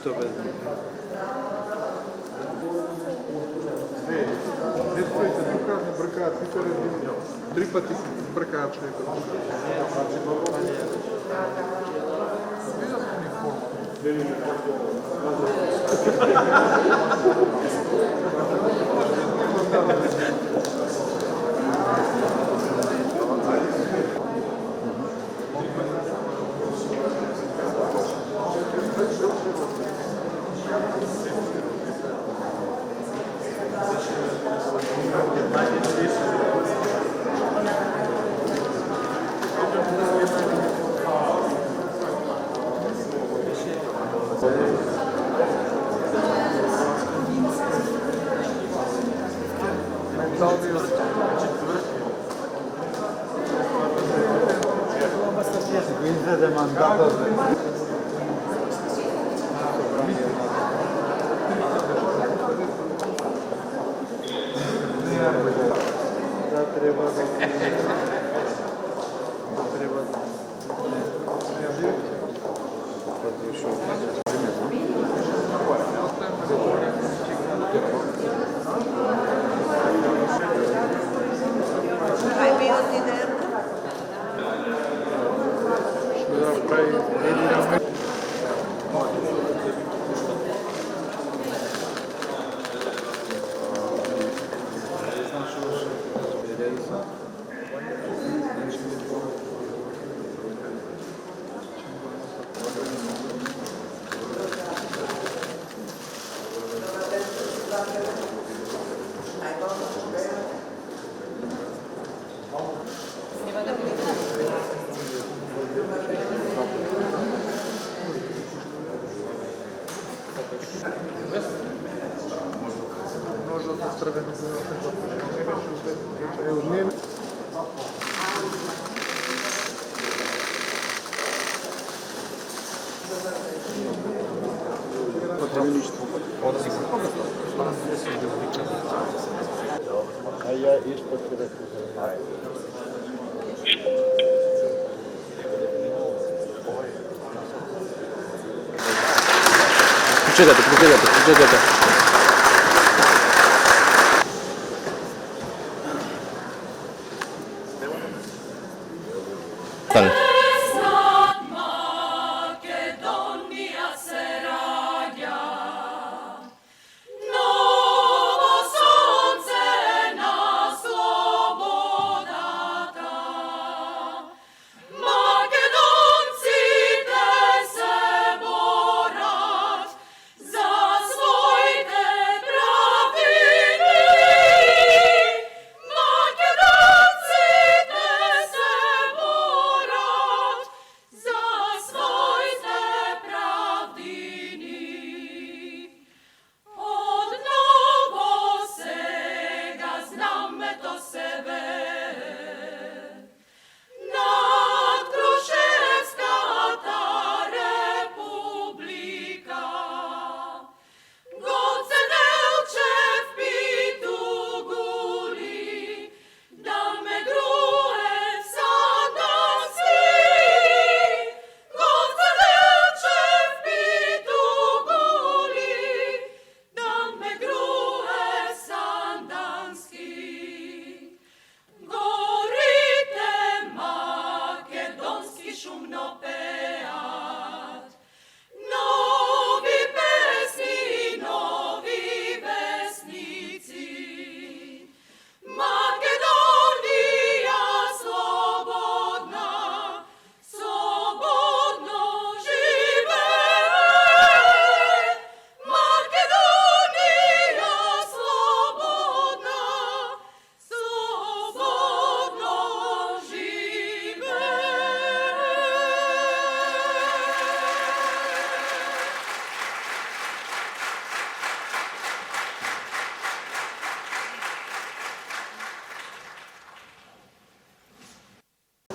To wezmę. Двукратно бракації перед 3 пати бракачні. Quinze de mandato. A ja isto ću Počekajte. Stane. Za svoj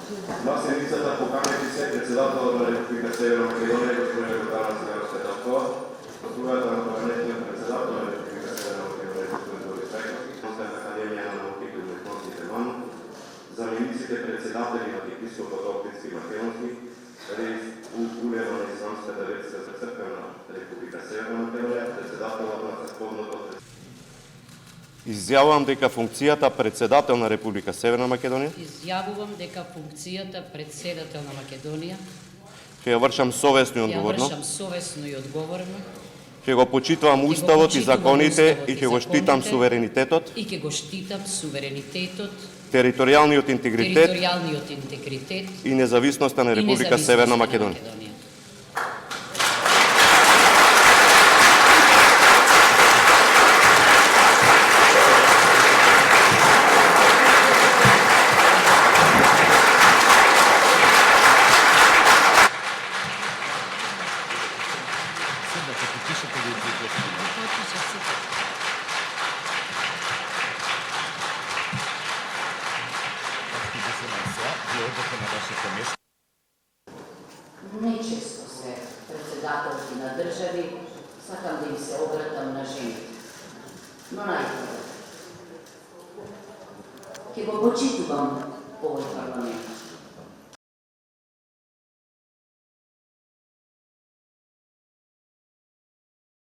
На седмицата поканети се председателот на Република Северна Македонија господин Гордана Циганска Давкова, послугата на кабинетниот председател на Република Северна Македонија господин Борис Пејковски, Конституционна академија на науките и уметностите ВАН, замениците председатели на Епископот Охридски Македонски, Улема на Исламската ветска црква на Република Северна Македонија, председателот на црковното Изјавувам дека функцијата председател на Република Северна Македонија Изјавувам дека функцијата председател на Македонија ќе ја вршам совесно и ја одговорно, вршам совесно и одговорно ќе го почитувам уставот и законите и ќе го штитам суверенитетот, и ќе го штитам суверенитетот, територијалниот интегритет територијалниот интегритет и независноста на и Република независноста Северна на Македонија. Нечесто се председателки на држави, сакам да им се обратам на жените. Но најпрво ќе го почитувам овој парламент.